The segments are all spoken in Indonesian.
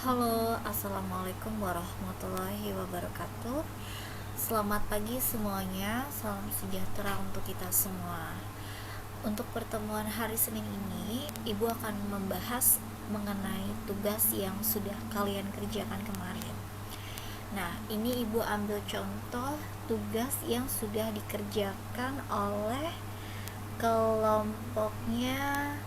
Halo, assalamualaikum warahmatullahi wabarakatuh. Selamat pagi semuanya, salam sejahtera untuk kita semua. Untuk pertemuan hari Senin ini, Ibu akan membahas mengenai tugas yang sudah kalian kerjakan kemarin. Nah, ini Ibu ambil contoh tugas yang sudah dikerjakan oleh kelompoknya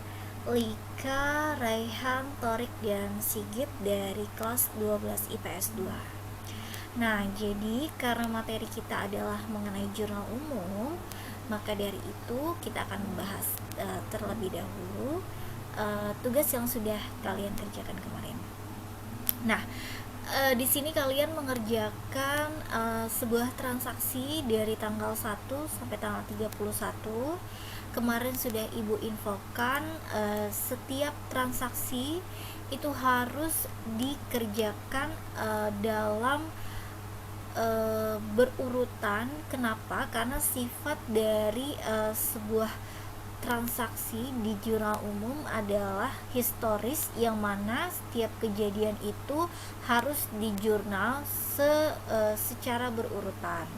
Lika, Raihan, Torik, dan Sigit dari kelas 12 IPS 2. Nah, jadi karena materi kita adalah mengenai jurnal umum, maka dari itu kita akan membahas terlebih dahulu tugas yang sudah kalian kerjakan kemarin. Nah, di sini kalian mengerjakan sebuah transaksi dari tanggal 1 sampai tanggal 31. Kemarin sudah Ibu infokan setiap transaksi itu harus dikerjakan dalam berurutan. Kenapa? Karena sifat dari sebuah transaksi di jurnal umum adalah historis, yang mana setiap kejadian itu harus dijurnal secara berurutan.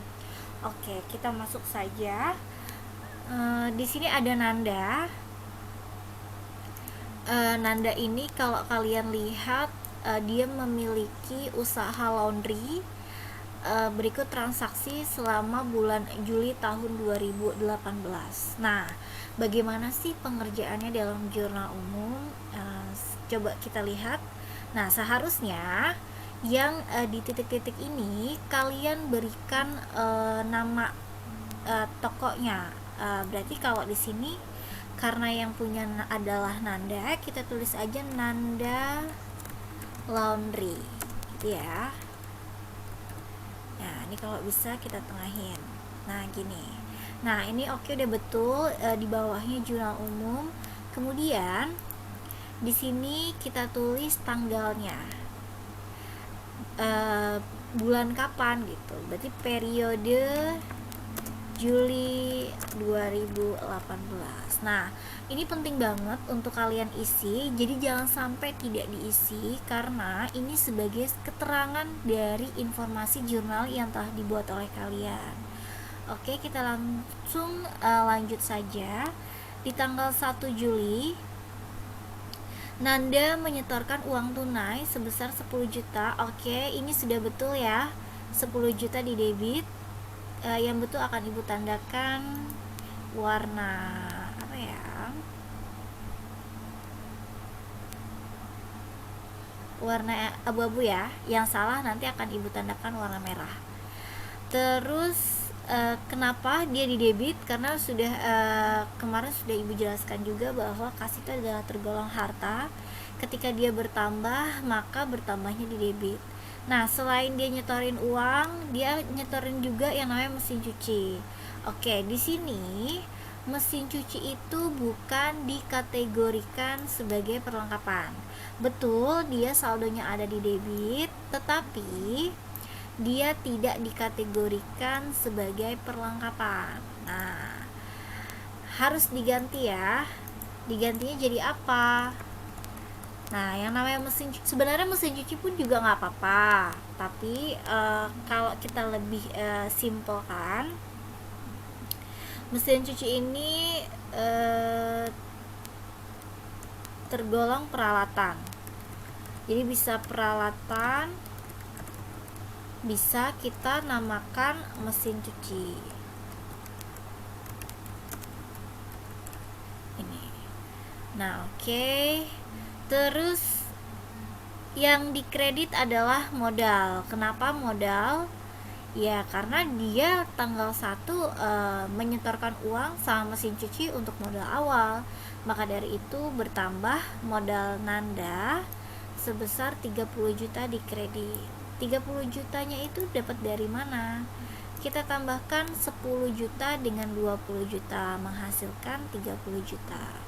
Oke, kita masuk saja. Di sini ada Nanda. Nanda ini kalau kalian lihat dia memiliki usaha laundry. Berikut transaksi selama bulan Juli tahun 2018. Nah, bagaimana sih pengerjaannya dalam jurnal umum? Coba kita lihat. Nah, seharusnya yang di titik-titik ini kalian berikan nama tokonya. Berarti kalau di sini karena yang punya adalah Nanda, kita tulis aja Nanda Laundry, gitu ya. Nah, ini kalau bisa kita tengahin. Nah, gini. Nah, ini oke, udah betul. Di bawahnya jurnal umum. Kemudian di sini kita tulis tanggalnya. Bulan kapan gitu. Berarti periode Juli 2018. Nah, ini penting banget untuk kalian isi. Jadi jangan sampai tidak diisi, karena ini sebagai keterangan dari informasi jurnal yang telah dibuat oleh kalian. Oke, kita langsung lanjut saja. Di tanggal 1 Juli, Nanda menyetorkan uang tunai sebesar 10 juta. Oke, ini sudah betul ya. 10 juta di debit. Yang betul akan Ibu tandakan warna apa ya? Warna abu-abu ya. Yang salah nanti akan Ibu tandakan warna merah. Terus kenapa dia di debit? Karena sudah kemarin sudah Ibu jelaskan juga bahwa kas itu adalah tergolong harta. Ketika dia bertambah, maka bertambahnya di debit. Nah, selain dia nyetorin uang, dia nyetorin juga yang namanya mesin cuci. Oke, di sini mesin cuci itu bukan dikategorikan sebagai perlengkapan. Betul, dia saldonya ada di debit, tetapi dia tidak dikategorikan sebagai perlengkapan. Nah, harus diganti ya. Digantinya jadi apa? Nah, yang namanya mesin cuci, sebenarnya mesin cuci pun juga nggak apa-apa, tapi kalau kita lebih simpelkan, mesin cuci ini tergolong peralatan. Jadi bisa peralatan, bisa kita namakan mesin cuci. Ini. Nah, oke. Terus yang dikredit adalah modal. Kenapa modal? Ya, karena dia tanggal 1 menyetorkan uang sama mesin cuci untuk modal awal. Maka dari itu bertambah modal Nanda sebesar 30 juta dikredit. 30 jutanya itu dapat dari mana? Kita tambahkan 10 juta dengan 20 juta menghasilkan 30 juta.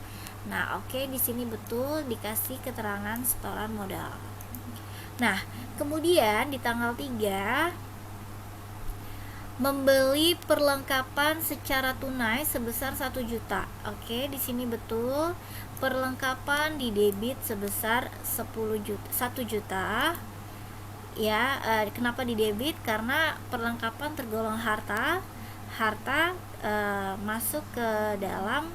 Nah, oke, di sini betul dikasih keterangan setoran modal. Nah, kemudian di tanggal 3 membeli perlengkapan secara tunai sebesar 1 juta. Oke, di sini betul. Perlengkapan di debit sebesar 1 juta. Ya, kenapa di debit? Karena perlengkapan tergolong harta. Masuk ke dalam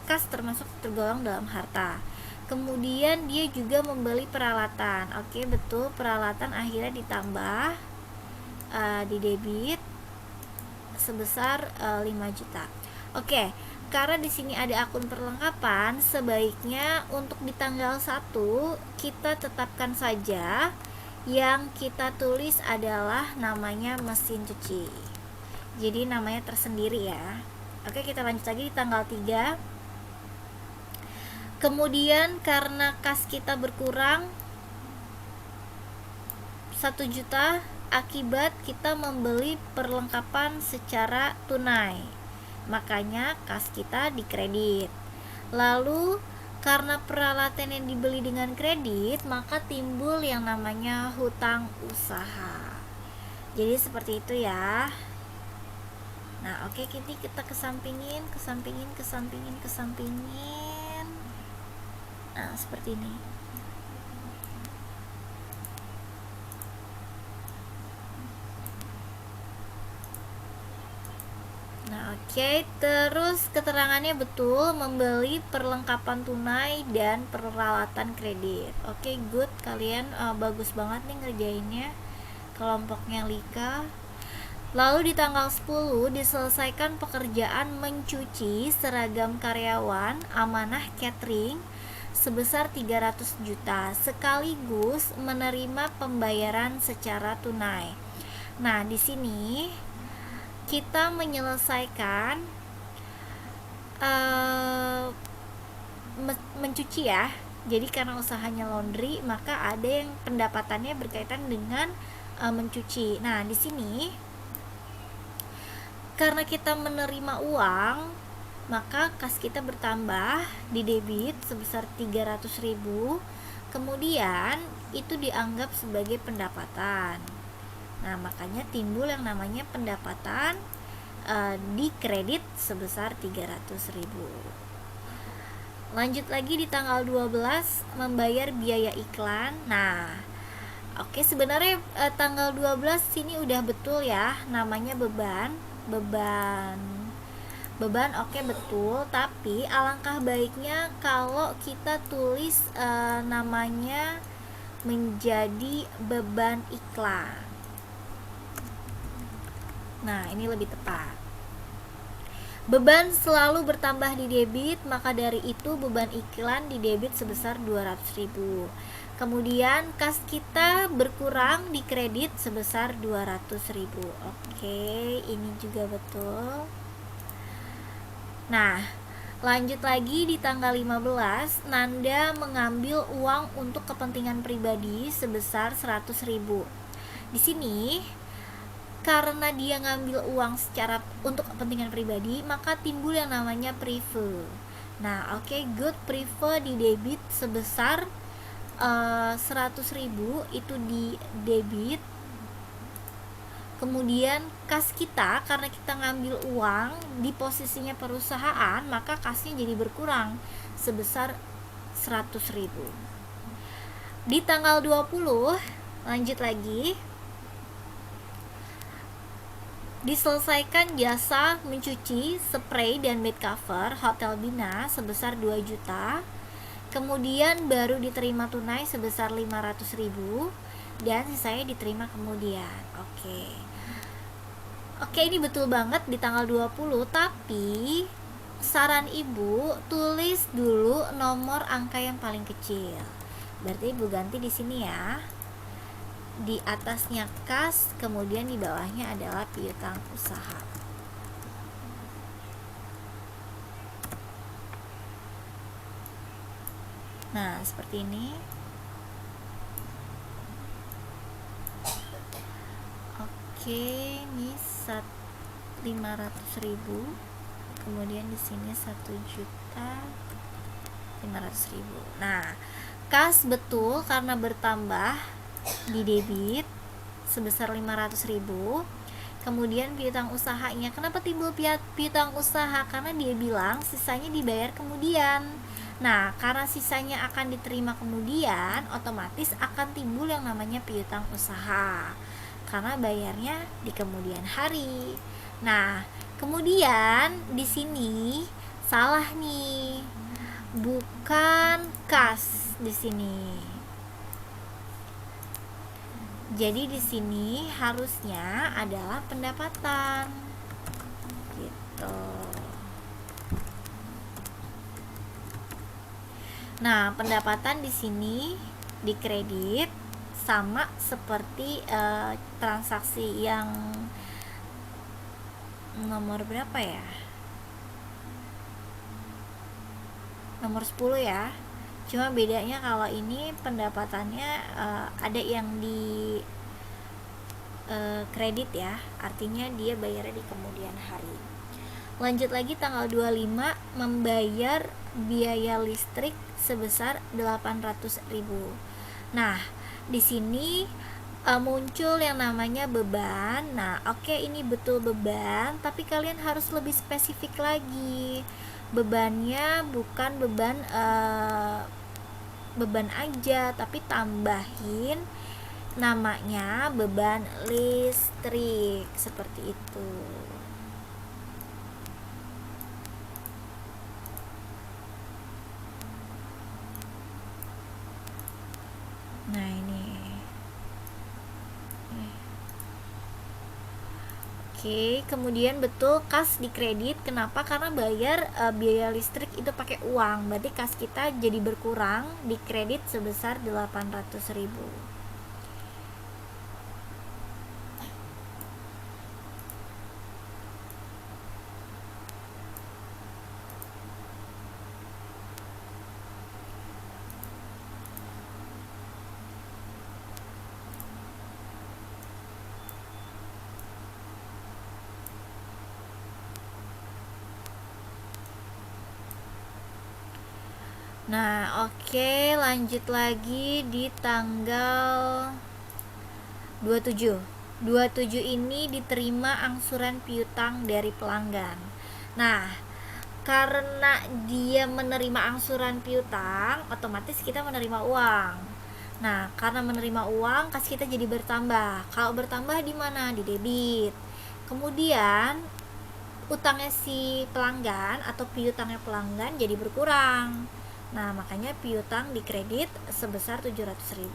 kas termasuk tergolong dalam harta. Kemudian dia juga membeli peralatan. Oke, betul, peralatan akhirnya ditambah di debit sebesar 5 juta. Oke, karena di sini ada akun perlengkapan, sebaiknya untuk di tanggal 1 kita tetapkan saja yang kita tulis adalah namanya mesin cuci. Jadi namanya tersendiri ya. Oke, kita lanjut lagi di tanggal 3. Kemudian karena kas kita berkurang 1 juta akibat kita membeli perlengkapan secara tunai, makanya kas kita dikredit. Lalu karena peralatan yang dibeli dengan kredit, maka timbul yang namanya hutang usaha. Jadi seperti itu ya. Nah, oke, kita kesampingin. Nah, seperti ini. Nah, oke, terus keterangannya betul, membeli perlengkapan tunai dan peralatan kredit. Oke, good, kalian bagus banget nih ngerjainnya, kelompoknya Lika. Lalu di tanggal 10 diselesaikan pekerjaan mencuci seragam karyawan amanah catering sebesar 300 juta sekaligus menerima pembayaran secara tunai. Nah, di sini kita menyelesaikan mencuci ya. Jadi karena usahanya laundry, maka ada yang pendapatannya berkaitan dengan mencuci. Nah, di sini karena kita menerima uang, maka kas kita bertambah di debit sebesar 300.000. Kemudian itu dianggap sebagai pendapatan. Nah, makanya timbul yang namanya pendapatan di kredit sebesar 300.000. Lanjut lagi di tanggal 12, membayar biaya iklan. Nah, oke, sebenarnya tanggal 12 sini udah betul ya, namanya beban, oke, betul, tapi alangkah baiknya kalau kita tulis namanya menjadi beban iklan. Nah, ini lebih tepat. Beban selalu bertambah di debit, maka dari itu beban iklan di debit sebesar 200.000. Kemudian kas kita berkurang di kredit sebesar 200.000. Oke, ini juga betul. Nah, lanjut lagi di tanggal 15, Nanda mengambil uang untuk kepentingan pribadi sebesar 100.000. Di sini karena dia ngambil uang secara untuk kepentingan pribadi, maka timbul yang namanya prive. Nah, oke, good, prive di debit sebesar 100.000 itu di debit. Kemudian kas kita, karena kita ngambil uang di posisinya perusahaan, maka kasnya jadi berkurang sebesar 100.000. Di tanggal 20 lanjut lagi, diselesaikan jasa mencuci, spray, dan bed cover Hotel Bina sebesar 2 juta. Kemudian baru diterima tunai sebesar 500.000 dan sisanya diterima kemudian. Oke, ini betul banget di tanggal 20, tapi saran ibu tulis dulu nomor angka yang paling kecil. Berarti ibu ganti di sini ya. Di atasnya kas, kemudian di bawahnya adalah piutang usaha. Nah, seperti ini. Oke, ini 500.000. Kemudian di sini 1.500.000. Nah, kas betul karena bertambah di debit sebesar 500.000. Kemudian piutang usahanya, kenapa timbul piutang usaha? Karena dia bilang sisanya dibayar kemudian. Nah, karena sisanya akan diterima kemudian, otomatis akan timbul yang namanya piutang usaha karena bayarnya di kemudian hari. Nah, kemudian di sini salah nih, bukan kas di sini. Jadi di sini harusnya adalah pendapatan. Gitu. Nah, pendapatan di sini dikredit sama seperti transaksi yang nomor berapa ya? Nomor 10 ya. Cuma bedanya kalau ini pendapatannya ada yang di kredit ya, artinya dia bayarnya di kemudian hari. Lanjut lagi, tanggal 25 membayar biaya listrik sebesar 800.000. Nah, di sini muncul yang namanya beban. Nah, oke, ini betul beban, tapi kalian harus lebih spesifik lagi. Bebannya bukan beban aja, tapi tambahin namanya beban listrik, seperti itu. Nah, ini. Oke, kemudian betul kas dikredit. Kenapa? Karena bayar biaya listrik itu pakai uang. Berarti kas kita jadi berkurang, dikredit sebesar 800.000. Nah, oke, lanjut lagi di tanggal 27. 27 ini diterima angsuran piutang dari pelanggan. Nah, karena dia menerima angsuran piutang, otomatis kita menerima uang. Nah, karena menerima uang, kas kita jadi bertambah. Kalau bertambah di mana? Di debit. Kemudian utangnya si pelanggan atau piutangnya pelanggan jadi berkurang. Nah, makanya piutang dikredit sebesar 700.000.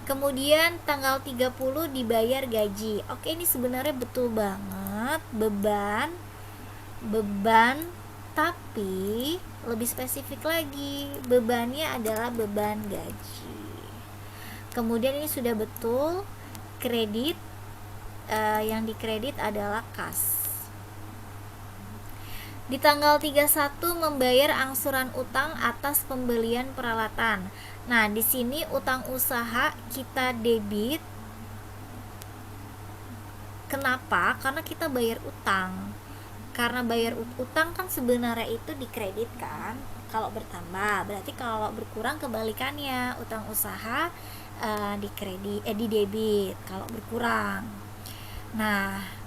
Kemudian tanggal 30 dibayar gaji. Oke, ini sebenarnya betul banget beban, tapi lebih spesifik lagi. Bebannya adalah beban gaji. Kemudian ini sudah betul kredit, yang dikredit adalah kas. Di tanggal 31 membayar angsuran utang atas pembelian peralatan. Nah, di sini utang usaha kita debit. Kenapa? Karena kita bayar utang. Karena bayar utang kan sebenarnya itu dikredit kan. Kalau bertambah, berarti kalau berkurang kebalikannya, utang usaha di debit kalau berkurang. Nah,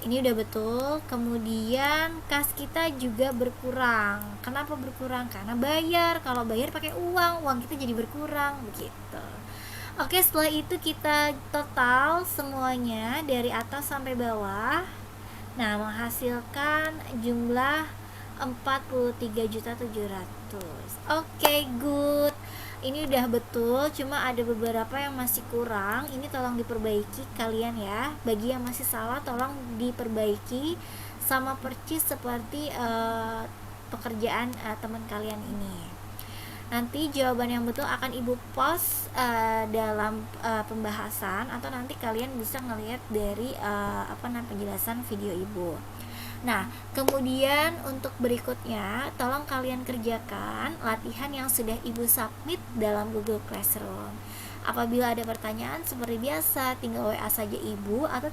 ini udah betul. Kemudian kas kita juga berkurang. Kenapa berkurang? Karena bayar. Kalau bayar pakai uang kita jadi berkurang, begitu. Oke, setelah itu kita total semuanya dari atas sampai bawah. Nah, menghasilkan jumlah 43.700.000. Oke, good. Ini udah betul, cuma ada beberapa yang masih kurang. Ini tolong diperbaiki kalian ya. Bagi yang masih salah tolong diperbaiki, sama percis seperti pekerjaan teman kalian ini. Nanti jawaban yang betul akan ibu post dalam pembahasan, atau nanti kalian bisa ngelihat dari penjelasan video ibu. Nah, kemudian untuk berikutnya tolong kalian kerjakan latihan yang sudah ibu submit dalam Google Classroom. Apabila ada pertanyaan seperti biasa, tinggal WA saja ibu, atau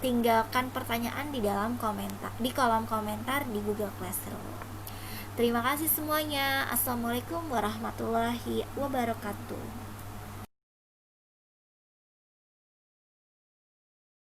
tinggalkan pertanyaan di dalam komentar, di kolom komentar di Google Classroom. Terima kasih semuanya. Assalamualaikum warahmatullahi wabarakatuh.